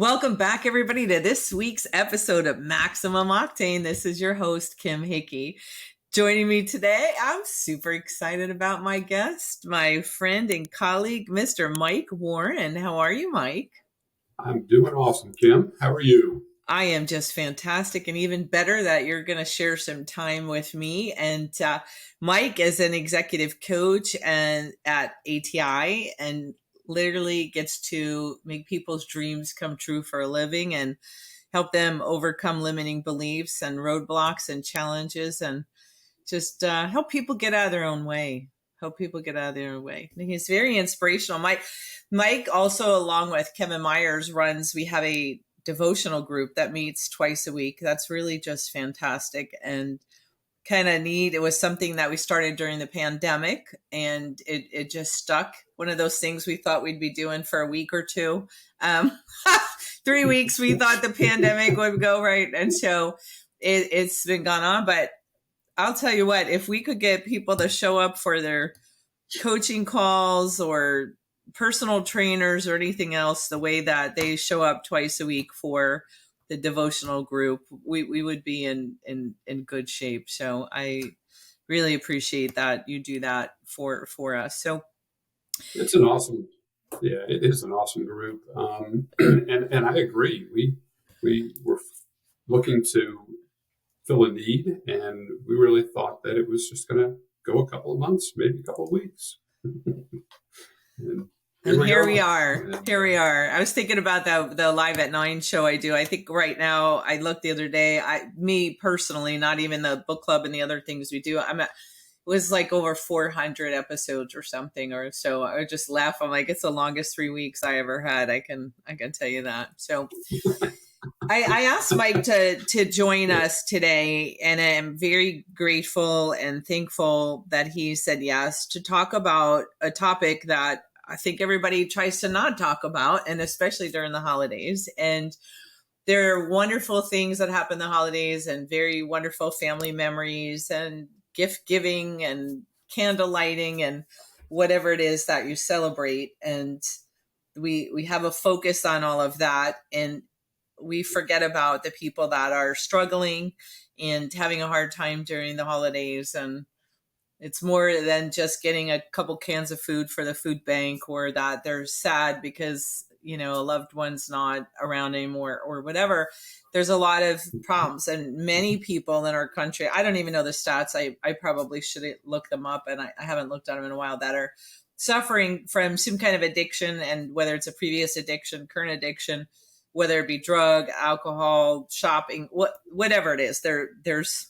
Welcome back, everybody, to this week's episode of Maximum Octane. This is your host, Kim Hickey. Joining me today, I'm super excited about my guest, my friend and colleague, Mr. Mike Warren. How are you, Mike? I'm doing awesome, Kim. How are you? I am just fantastic, and even better that you're going to share some time with me. And Mike is an executive coach and at ATI, and literally gets to make people's dreams come true for a living and help them overcome limiting beliefs and roadblocks and challenges, and just help people get out of their own way. Help people get out of their own way. And he's very inspirational. Mike also, along with Kevin Myers, we have a devotional group that meets twice a week. That's really just fantastic and kind of neat. It was something that we started during the pandemic, and it just stuck. One of those things we thought we'd be doing for a week or two. 3 weeks, we thought the pandemic would go, right? And so it's been gone on. But I'll tell you what, if we could get people to show up for their coaching calls or personal trainers or anything else, the way that they show up twice a week for the devotional group, we would be in good shape. So I really appreciate that you do that for us. So it is an awesome group. And I agree. We were looking to fill a need, and we really thought that it was just going to go a couple of months, maybe a couple of weeks. And here we are. I was thinking about the Live at 9 show I do. I think right now, I looked the other day, me personally, not even the book club and the other things we do, it was like over 400 episodes or something, or so. I would just laugh. I'm like, it's the longest 3 weeks I ever had. I can tell you that. So I asked Mike to join us today, and I'm very grateful and thankful that he said yes, to talk about a topic that I think everybody tries to not talk about, and especially during the holidays. And there are wonderful things that happen in the holidays, and very wonderful family memories, and gift giving, and candle lighting, and whatever it is that you celebrate. And we have a focus on all of that, and we forget about the people that are struggling and having a hard time during the holidays. And it's more than just getting a couple cans of food for the food bank, or that they're sad because, a loved one's not around anymore or whatever. There's a lot of problems, and many people in our country, I don't even know the stats. I probably should look them up, and I haven't looked at them in a while, that are suffering from some kind of addiction, and whether it's a previous addiction, current addiction, whether it be drug, alcohol, shopping, whatever it is, there's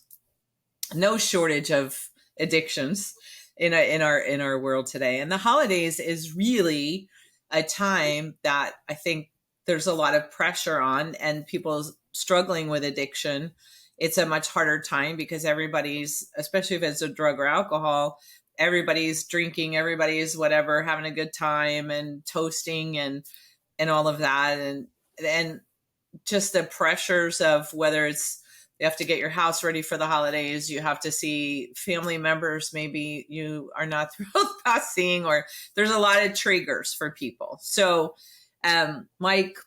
no shortage of addictions in our world today. And the holidays is really a time that I think there's a lot of pressure on, and people struggling with addiction. It's a much harder time because everybody's, especially if it's a drug or alcohol, everybody's drinking, everybody's whatever, having a good time and toasting and all of that. And just the pressures of whether it's, you have to get your house ready for the holidays, you have to see family members maybe you are not thrilled about seeing, or there's a lot of triggers for people. So, Mike,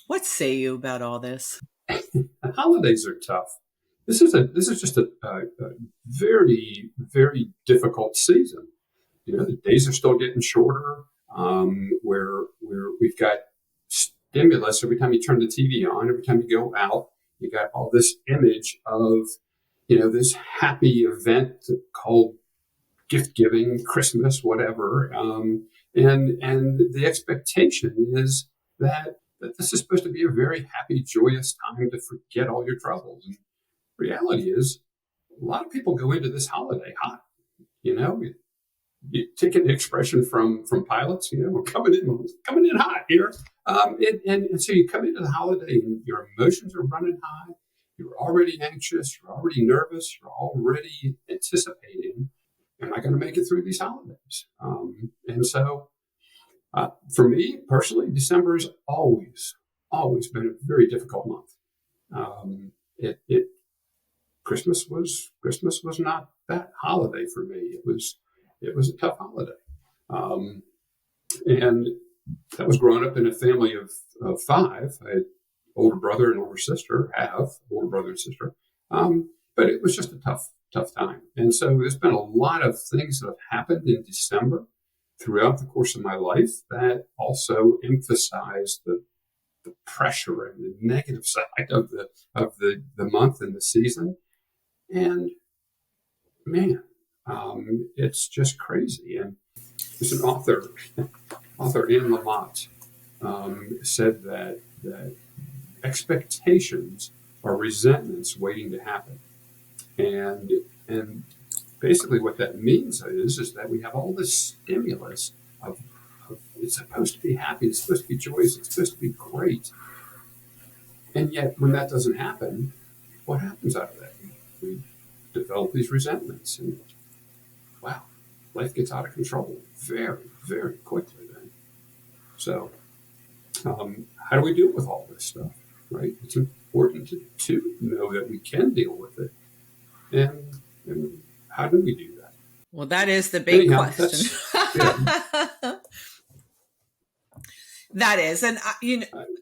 what say you about all this? The holidays are tough. This is just a very, very difficult season. The days are still getting shorter. Where we've got stimulus every time you turn the TV on, every time you go out. You got all this image of, this happy event called gift giving, Christmas, whatever. And the expectation is that this is supposed to be a very happy, joyous time to forget all your troubles. And reality is, a lot of people go into this holiday hot. You taking the expression from pilots, we're coming in hot here. And so you come into the holiday and your emotions are running high. You're already anxious. You're already nervous. You're already anticipating, am I going to make it through these holidays? And so for me personally, December has always been a very difficult month. Christmas was not that holiday for me. It was a tough holiday. And that was growing up in a family of five. I had older brother and older sister, older brother and sister. But it was just a tough time. And so there's been a lot of things that have happened in December throughout the course of my life that also emphasize the pressure and the negative side of the month and the season. And man, it's just crazy. And there's an author Anne Lamott, said that expectations are resentments waiting to happen. And basically what that means is that we have all this stimulus of it's supposed to be happy, it's supposed to be joyous, it's supposed to be great. And yet when that doesn't happen, what happens out of that? We develop these resentments, and wow, life gets out of control very, very quickly then. So how do we deal with all this stuff, right? It's important to know that we can deal with it. And how do we do that? Well, that is the big question. Yeah. That is. And,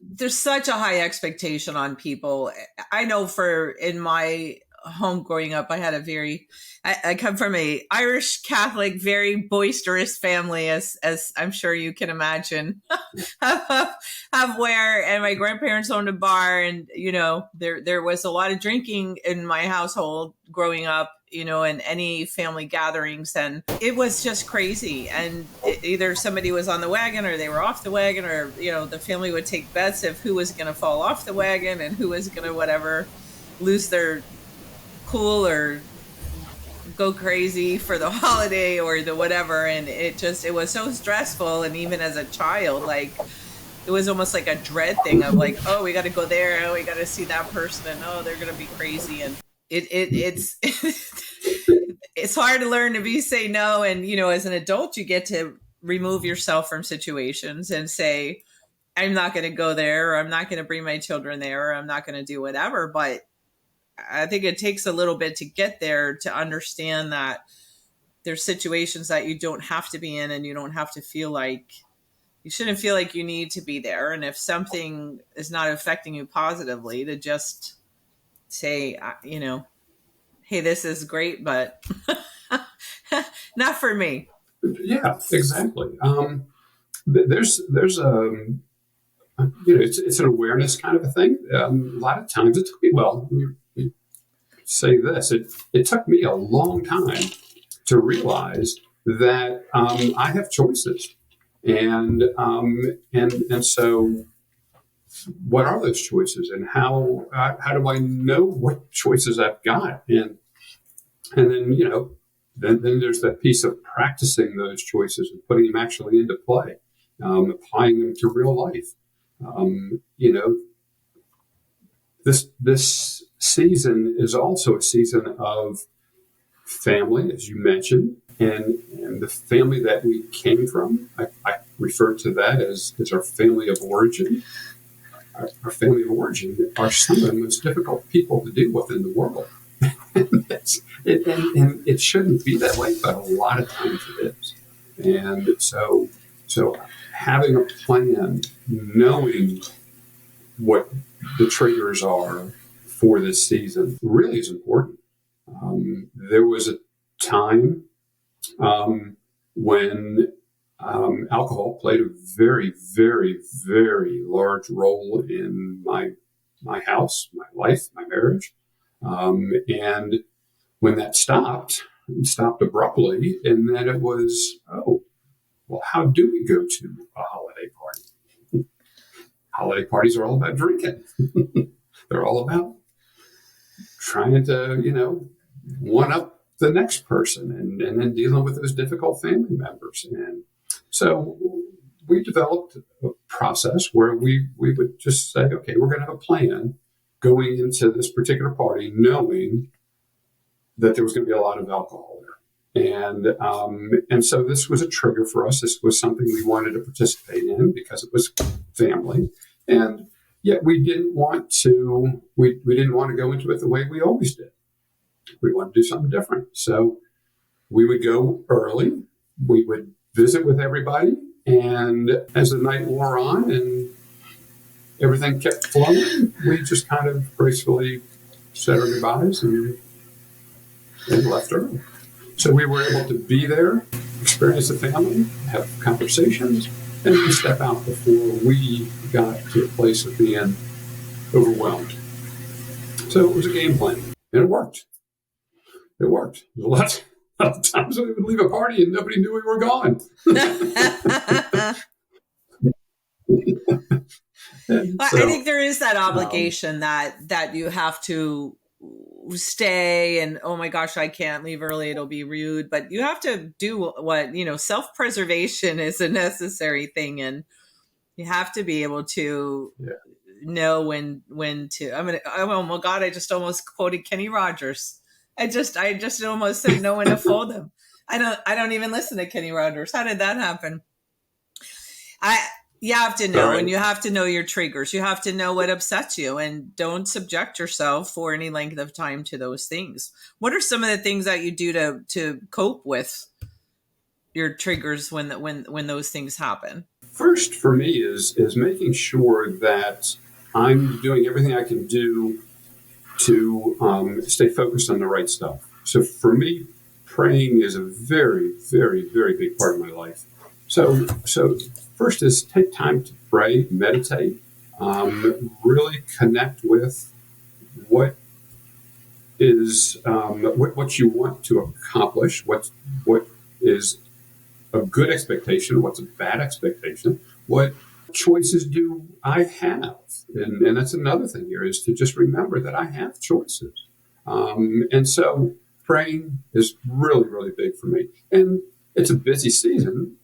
there's such a high expectation on people. I know in my home growing up, I had I come from a Irish Catholic, very boisterous family, as I'm sure you can imagine, and my grandparents owned a bar, and, there was a lot of drinking in my household growing up, in any family gatherings, and it was just crazy. And either somebody was on the wagon or they were off the wagon, or, the family would take bets of who was going to fall off the wagon and who was going to lose their cool or go crazy for the holiday or the whatever. And it was so stressful. And even as a child, it was almost like a dread thing of oh, we got to go there. Oh, we got to see that person. And oh, they're going to be crazy. And it's it's hard to learn to say no. And, as an adult, you get to remove yourself from situations and say, I'm not going to go there, or I'm not going to bring my children there, or I'm not going to do whatever. But I think it takes a little bit to get there, to understand that there's situations that you don't have to be in, and you don't have to you shouldn't feel like you need to be there. And if something is not affecting you positively, to just say, hey, this is great, but not for me. Yeah, exactly. There's it's an awareness kind of a thing. A lot of times it took me, say this, it took me a long time to realize that I have choices. And so what are those choices, and how do I know what choices I've got? And then, then there's that piece of practicing those choices and putting them actually into play, applying them to real life. This season is also a season of family, as you mentioned, and the family that we came from. I refer to that as our family of origin. Our family of origin are some of the most difficult people to deal with in the world. And it shouldn't be that way, but a lot of times it is. And so having a plan, knowing what the triggers are for this season really is important. There was a time when alcohol played a very, very, very large role in my house, my life, my marriage. And when that stopped abruptly, and then it was, how do we go to a holiday party? Holiday parties are all about drinking. They're all about trying to, one up the next person, and then dealing with those difficult family members. And so we developed a process where we would just say, okay, we're going to have a plan going into this particular party, knowing that there was going to be a lot of alcohol there. And so this was a trigger for us. This was something we wanted to participate in because it was family. And yet we didn't want to go into it the way we always did. We wanted to do something different. So we would go early. We would visit with everybody. And as the night wore on and everything kept flowing, we just kind of gracefully said our goodbyes and left early. So we were able to be there, experience the family, have conversations, and then step out before we got to a place of being overwhelmed. So it was a game plan, and it worked. It worked. A lot of times we would leave a party and nobody knew we were gone. I think there is that obligation that you have to stay, and oh my gosh, I can't leave early, it'll be rude, but you have to do what, self-preservation is a necessary thing, and you have to be able to know when to. Oh my God, I just almost quoted Kenny Rogers. I just almost said know when to fold him. I don't even listen to Kenny Rogers. How did that happen? You have to know, and you have to know your triggers. You have to know what upsets you, and don't subject yourself for any length of time to those things. What are some of the things that you do to cope with your triggers when those things happen? First, for me, is making sure that I'm doing everything I can do to stay focused on the right stuff. So for me, praying is a very, very, very big part of my life. So first is take time to pray, meditate, really connect with what is what you want to accomplish, what is a good expectation, what's a bad expectation, what choices do I have, and that's another thing here is to just remember that I have choices, and so praying is really, really big for me, and it's a busy season.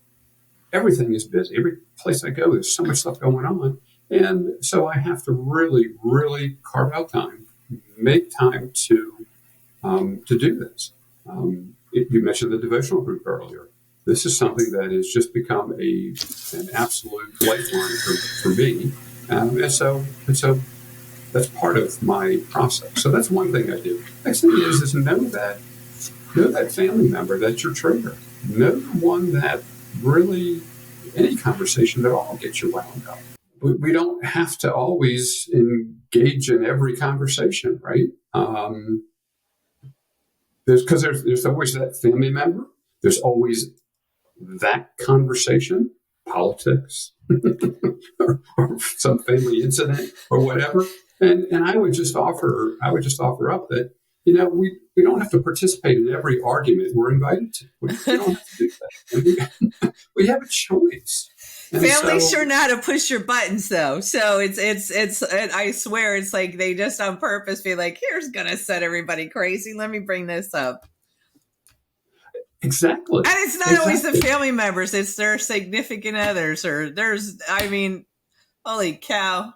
Everything is busy. Every place I go, there's so much stuff going on. And so I have to really, really carve out time, make time to do this. You mentioned the devotional group earlier. This is something that has just become an absolute lifeline for me. And so that's part of my process. So that's one thing I do. Next thing is know that family member that's your trigger. Know the one that really any conversation at all gets you wound up. We don't have to always engage in every conversation, right? There's always that family member. There's always that conversation, politics, or some family incident, or whatever. And I would just offer up that we don't have to participate in every argument we're invited to. We don't have to do that. And we have a choice. And families sure know how to push your buttons, though. So it's I swear it's like they just on purpose be like, here's gonna set everybody crazy. Let me bring this up. Exactly. And it's not always the family members; it's their significant others, or holy cow.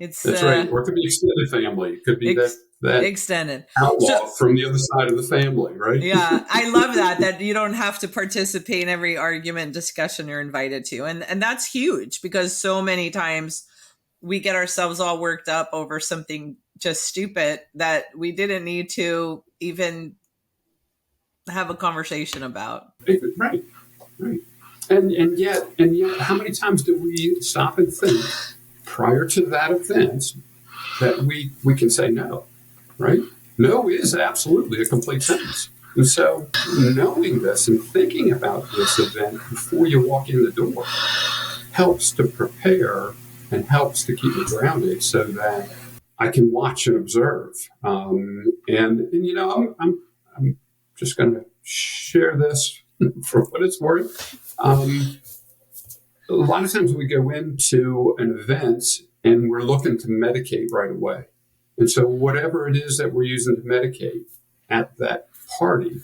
That's right. Or it could be extended family. It could be that extended outlaw from the other side of the family, right? Yeah, I love that you don't have to participate in every argument, discussion you're invited to. And that's huge, because so many times we get ourselves all worked up over something just stupid that we didn't need to even have a conversation about. Right. And yet, how many times do we stop and think prior to that event that we can say no, right? No is absolutely a complete sentence. And so knowing this and thinking about this event before you walk in the door helps to prepare and helps to keep me grounded so that I can watch and observe. I'm just going to share this for what it's worth. A lot of times we go into an event and we're looking to medicate right away. And so whatever it is that we're using to medicate at that party,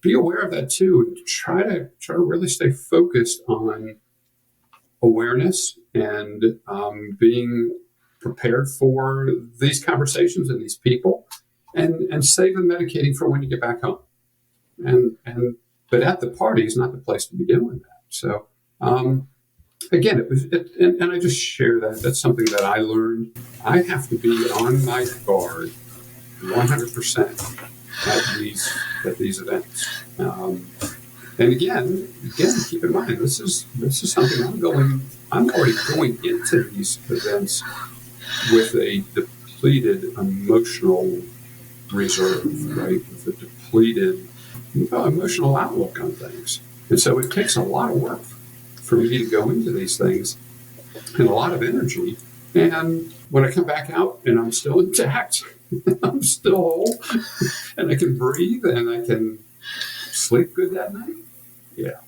be aware of that too. And try to really stay focused on awareness and being prepared for these conversations and these people, and save the medicating for when you get back home. But at the party is not the place to be doing that. So again, and I just share that. That's something that I learned. I have to be on my guard 100% at these events. And again, keep in mind this is something I'm already going into these events with a depleted emotional reserve, right? With a depleted emotional outlook on things. And so it takes a lot of work for me to go into these things and a lot of energy. And when I come back out and I'm still intact, I'm still whole, and I can breathe and I can sleep good that night, yeah,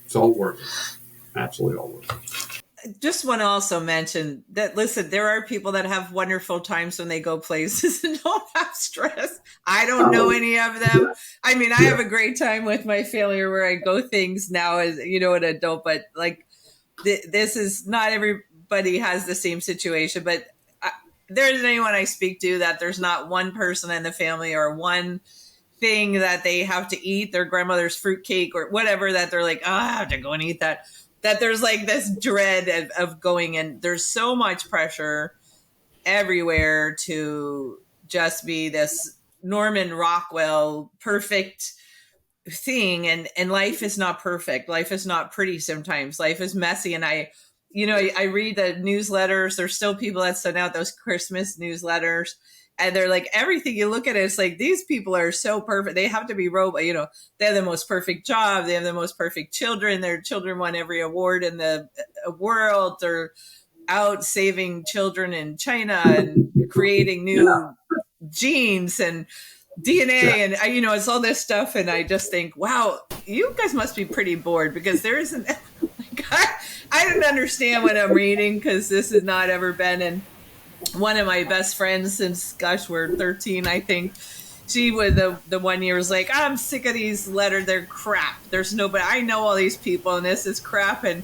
it's all worth it. Absolutely all worth it. Just want to also mention that, listen, there are people that have wonderful times when they go places and don't have stress. I don't know Oh, any of yeah, them. I mean, I yeah, have a great time with my family where I go things now as, an adult, but like this is not everybody has the same situation, but there isn't anyone I speak to that there's not one person in the family or one thing that they have to eat, their grandmother's fruitcake or whatever, that they're like, oh, I have to go and eat that. That there's like this dread of going, and there's so much pressure everywhere to just be this Norman Rockwell perfect thing, and life is not perfect. Life is not pretty sometimes. Life is messy, and I read the newsletters. There's still people that send out those Christmas newsletters, and they're like, everything you look at it, it's like these people are so perfect. They have to be robot. They have the most perfect job. They have the most perfect children. Their children won every award in the world. They're out saving children in China and creating yeah, new genes and yeah. DNA, and it's all this stuff, and I just think, wow, you guys must be pretty bored, because there isn't. I don't understand what I'm reading, because this has not ever been. And one of my best friends since, gosh, we're 13, I think. She was the one year was like, I'm sick of these letters. They're crap. There's nobody. I know all these people, and this is crap. And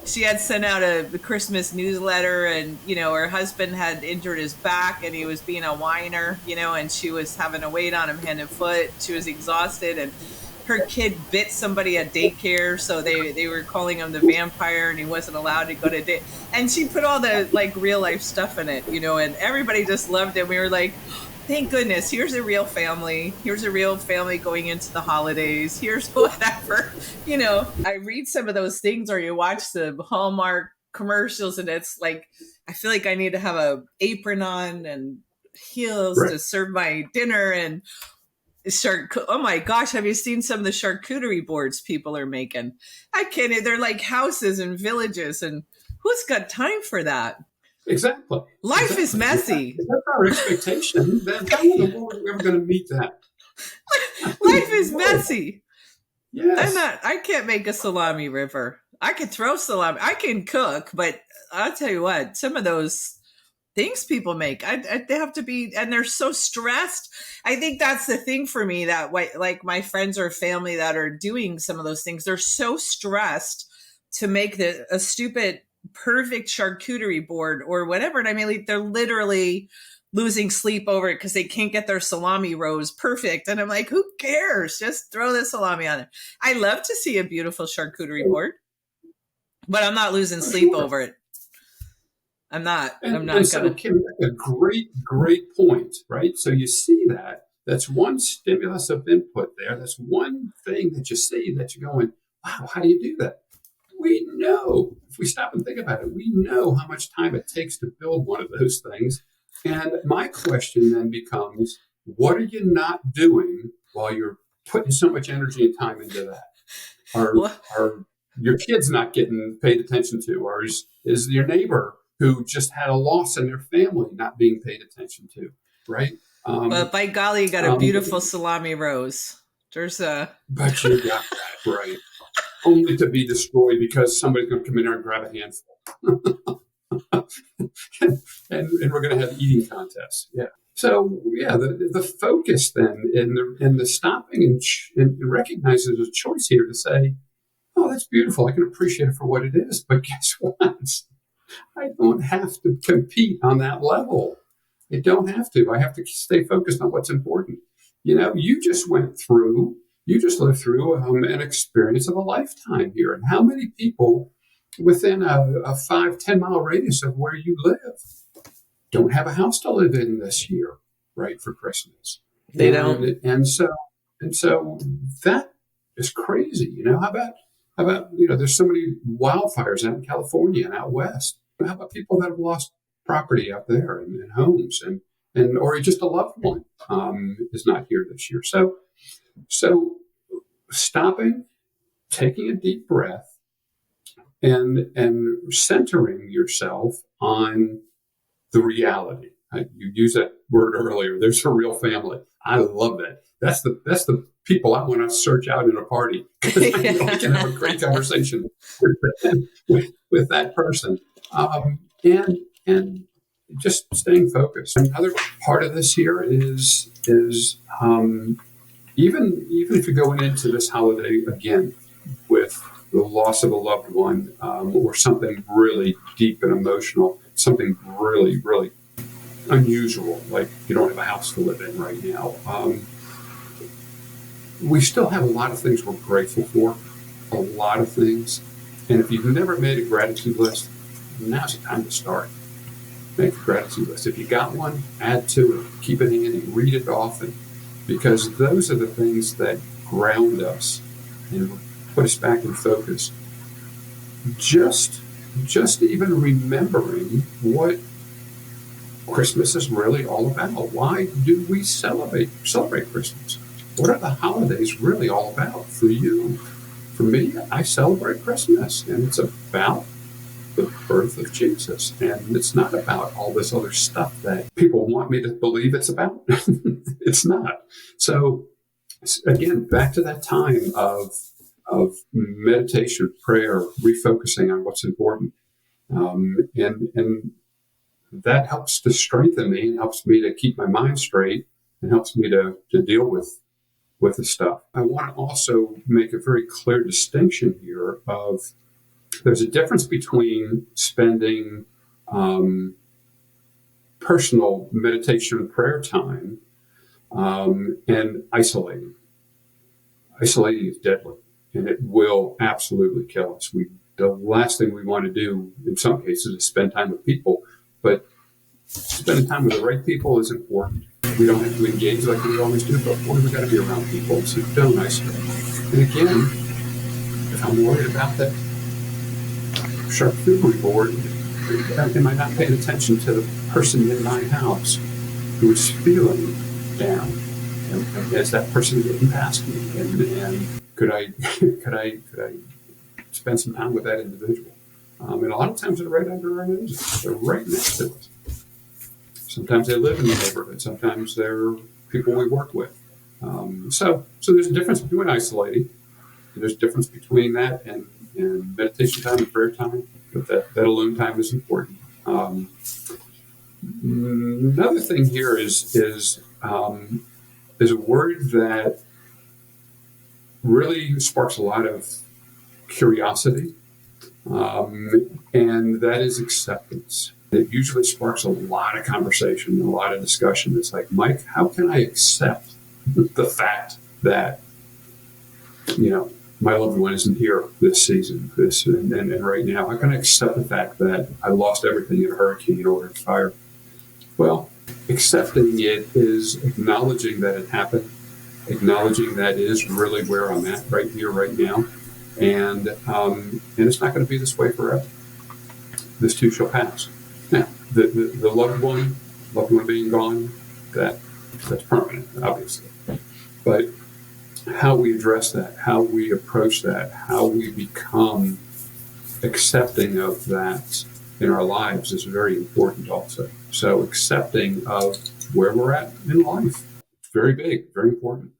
she had sent out a Christmas newsletter, and her husband had injured his back and he was being a whiner, and she was having to wait on him hand and foot. She was exhausted, and her kid bit somebody at daycare, so they were calling him the vampire, and he wasn't allowed to go to day. And she put all the like real life stuff in it, and everybody just loved it. We were like, thank goodness, here's a real family. Here's a real family going into the holidays. Here's whatever. I read some of those things, or you watch the Hallmark commercials, and it's like, I feel like I need to have a apron on and heels Right. to serve my dinner. And oh my gosh, have you seen some of the charcuterie boards people are making? I can't. They're like houses and villages, and who's got time for that? Exactly. Life is Exactly. messy. If that's our expectation, then how in the world are we ever going to meet that? Life is messy. Yes. I can't make a salami river. I can throw salami. I can cook, but I'll tell you what, some of those things people make, they have to be, and they're so stressed. I think that's the thing for me, that like my friends or family that are doing some of those things, they're so stressed to make a stupid perfect charcuterie board or whatever. And I mean, like, they're literally losing sleep over it because they can't get their salami rows perfect. And I'm like, who cares? Just throw the salami on it. I love to see a beautiful charcuterie board, but I'm not losing sleep Sure. over it. I'm not. I'm And not so, gonna. Kim, a great point, right? So you see that. That's one stimulus of input there. That's one thing that you see that you're going, wow, how do you do that? We know, if we stop and think about it, we know how much time it takes to build one of those things. And my question then becomes, what are you not doing while you're putting so much energy and time into that? Are Well, are your kids not getting paid attention to, or is your neighbor who just had a loss in their family not being paid attention to? Right? but Um, by golly, you got a um, beautiful salami rose. There's a. but you got that right, only to be destroyed because somebody's going to come in there and grab a handful, and we're going to have eating contests. Yeah. So yeah, the focus then in the stopping and recognizing there's a choice here to say, oh, that's beautiful. I can appreciate it for what it is. But guess what? I don't have to compete on that level. I don't have to. I have to stay focused on what's important. You just you just lived through an experience of a lifetime here. And how many people within a 5-10 mile radius of where you live don't have a house to live in this year, right, for Christmas? They don't. And so that is crazy. How about there's so many wildfires out in California and out west. How about people that have lost property out there and homes and or just a loved one is not here this year. So stopping, taking a deep breath, and centering yourself on the reality. You used that word earlier. There's a real family. I love that. That's the people I want to search out in a party, because I know I can have a great conversation with that person, and just staying focused. Another part of this here is even if you're going into this holiday again with the loss of a loved one, or something really deep and emotional, something really, really unusual, like you don't have a house to live in right now. We still have a lot of things we're grateful for, a lot of things. And if you've never made a gratitude list, now's the time to start. Make a gratitude list. If you got one, add to it, keep it handy, read it often, because those are the things that ground us and put us back in focus. Just even remembering what Christmas is really all about. Why do we celebrate Christmas? What are the holidays really all about for you? For me, I celebrate Christmas, and it's about the birth of Jesus. And it's not about all this other stuff that people want me to believe it's about. It's not. So again, back to that time of meditation, prayer, refocusing on what's important. And that helps to strengthen me and helps me to keep my mind straight and helps me to deal with the stuff. I want to also make a very clear distinction here of there's a difference between spending personal meditation and prayer time and isolating. Isolating is deadly, and it will absolutely kill us. The last thing we want to do in some cases is spend time with people, but spending time with the right people is important. We don't have to engage like we always do, but boy, we got to be around people, so don't isolate. And again, if I'm worried about that charcuterie board, am I not paying attention to the person in my house who is feeling down? And is that person getting past me? And could I spend some time with that individual? And a lot of times they're right under our noses. They're right next to us. Sometimes they live in the neighborhood. Sometimes they're people we work with. So there's a difference between isolating. There's a difference between that and meditation time and prayer time. But that alone time is important. Another thing here is a word that really sparks a lot of curiosity, and that is acceptance. It usually sparks a lot of conversation and a lot of discussion. It's like, Mike, how can I accept the fact that, my loved one isn't here this season, and right now? How can I accept the fact that I lost everything in a hurricane or a fire? Well, accepting it is acknowledging that it happened, acknowledging that is really where I'm at right here, right now, and it's not going to be this way forever. This too shall pass. Now, the loved one being gone, that's permanent, obviously. But how we address that, how we approach that, how we become accepting of that in our lives is very important also. So accepting of where we're at in life, very big, very important.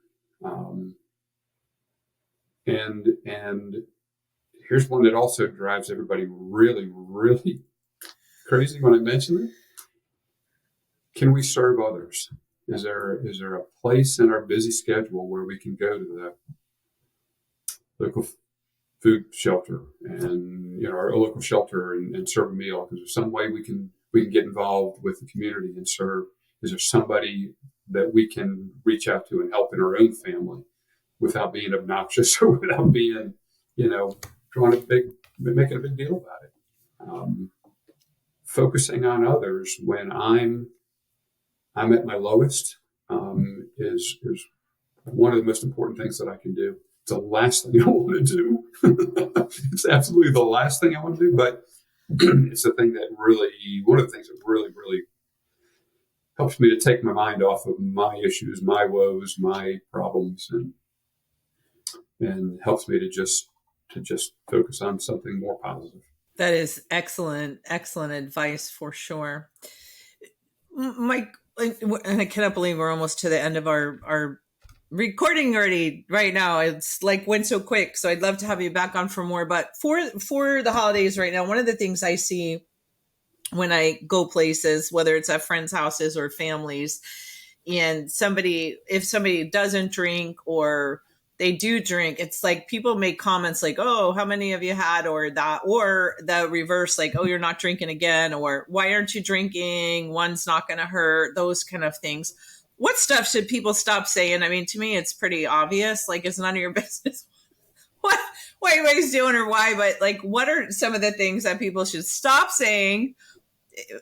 And here's one that also drives everybody really, really crazy when I mention it. Can we serve others? Is there a place in our busy schedule where we can go to the local food shelter and our local shelter and serve a meal? Is there some way we can get involved with the community and serve? Is there somebody that we can reach out to and help in our own family without being obnoxious or without being, making a big deal about it? Focusing on others when I'm at my lowest is one of the most important things that I can do. It's the last thing I want to do. It's absolutely the last thing I want to do, but it's the thing that really, one of the things that really, really helps me to take my mind off of my issues, my woes, my problems, and helps me to just focus on something more positive. That is excellent, excellent advice for sure. Mike, and I cannot believe we're almost to the end of our recording already right now. It's like went so quick. So I'd love to have you back on for more. But for the holidays right now, one of the things I see when I go places, whether it's at friends' houses or families, and if somebody doesn't drink or they do drink, it's like people make comments like, oh, how many have you had, or that, or the reverse, like, oh, you're not drinking again, or why aren't you drinking? One's not going to hurt, those kind of things. What stuff should people stop saying? I mean, to me, it's pretty obvious. Like, it's none of your business what anybody's doing or why, but like, what are some of the things that people should stop saying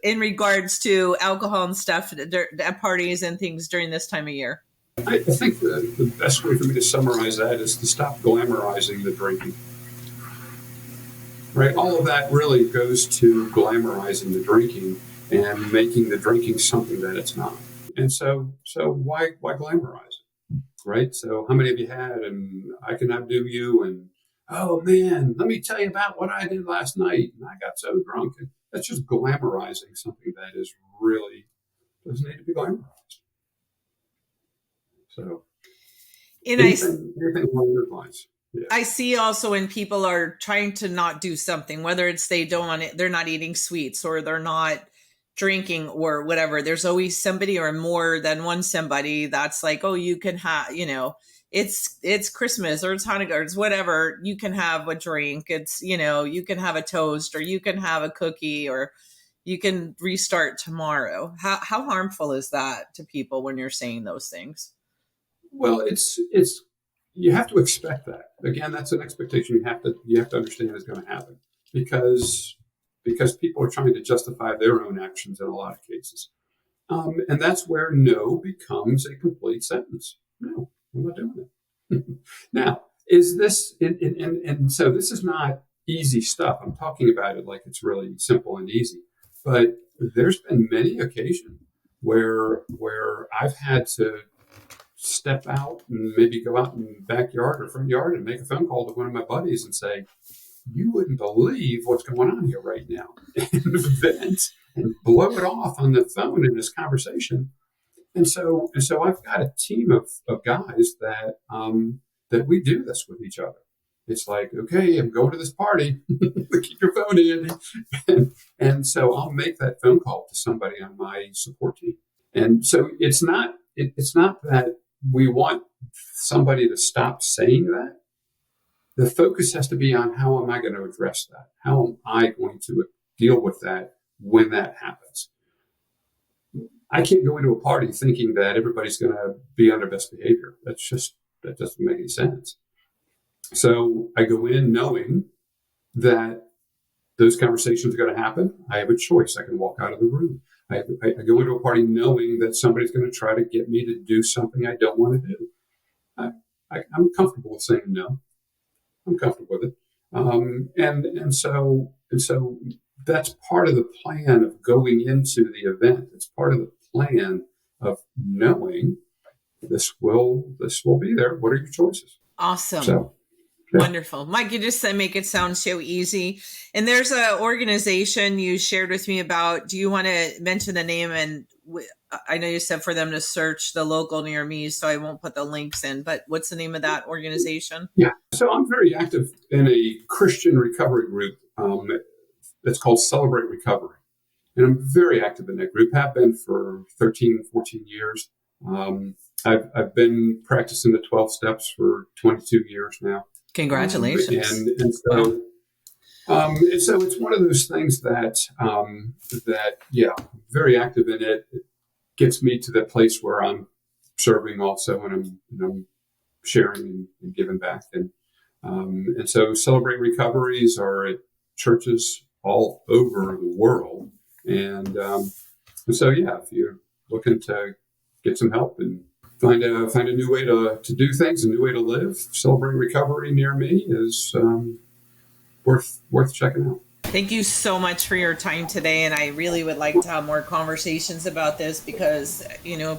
in regards to alcohol and stuff at parties and things during this time of year? I think the best way for me to summarize that is to stop glamorizing the drinking. Right? All of that really goes to glamorizing the drinking and making the drinking something that it's not. And so why glamorize it? Right? So how many have you had? And I can outdo you. And oh man, let me tell you about what I did last night. And I got so drunk. And that's just glamorizing something that is really doesn't need to be glamorized. So, anything along those lines. Yeah. I see also when people are trying to not do something, whether it's they're not eating sweets or they're not drinking or whatever. There's always somebody or more than one somebody that's like, oh, you can have, it's Christmas or it's Hanukkah or it's whatever. You can have a drink. It's, you can have a toast or you can have a cookie or you can restart tomorrow. How harmful is that to people when you're saying those things? Well, it's you have to expect that. Again, that's an expectation you have to understand is going to happen because people are trying to justify their own actions in a lot of cases, and that's where no becomes a complete sentence. No, I'm not doing it. Now, is this and so this is not easy stuff. I'm talking about it like it's really simple and easy, but there's been many occasions where I've had to step out and maybe go out in the backyard or front yard and make a phone call to one of my buddies and say, you wouldn't believe what's going on here right now, and vent and blow it off on the phone in this conversation. And so I've got a team of guys that we do this with each other. It's like, okay, I'm going to this party. Keep your phone handy. And so I'll make that phone call to somebody on my support team. And so it's not that we want somebody to stop saying that. The focus has to be on how am I going to address that? How am I going to deal with that when that happens? I can't go into a party thinking that everybody's going to be on their best behavior. That doesn't make any sense. So I go in knowing that those conversations are going to happen. I have a choice. I can walk out of the room. I go into a party knowing that somebody's going to try to get me to do something I don't want to do. I'm comfortable with saying no. I'm comfortable with it. And so that's part of the plan of going into the event. It's part of the plan of knowing this will be there. What are your choices? Awesome. So, yeah. Wonderful. Mike, you just make it sound so easy. And there's an organization you shared with me about. Do you want to mention the name? And I know you said for them to search the local near me, so I won't put the links in, but what's the name of that organization? Yeah. So I'm very active in a Christian recovery group that's called Celebrate Recovery. And I'm very active in that group, have been for 13, 14 years. I've been practicing the 12 steps for 22 years now. Congratulations. And so, and so it's one of those things that very active in it. It gets me to the place where I'm serving also, and I'm sharing and giving back. And so Celebrate Recoveries are at churches all over the world. And so, if you're looking to get some help and find a new way to do things, a new way to live. Celebrating Recovery near me is worth checking out. Thank you so much for your time today. And I really would like to have more conversations about this because,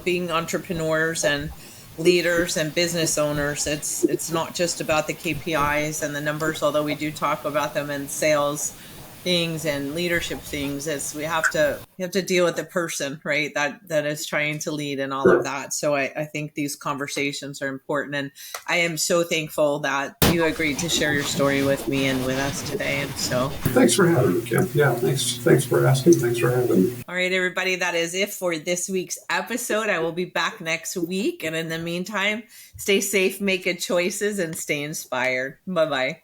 being entrepreneurs and leaders and business owners, it's not just about the KPIs and the numbers, although we do talk about them in sales things and leadership things. Is we have to deal with the person, right, that is trying to lead and all of that. So I think these conversations are important, and I am so thankful that you agreed to share your story with me and with us today. And so thanks for having me, Kim. Yeah, thanks for asking. Thanks for having me. All right, everybody, that is it for this week's episode. I will be back next week, and in the meantime, stay safe, make good choices, and stay inspired. Bye-bye.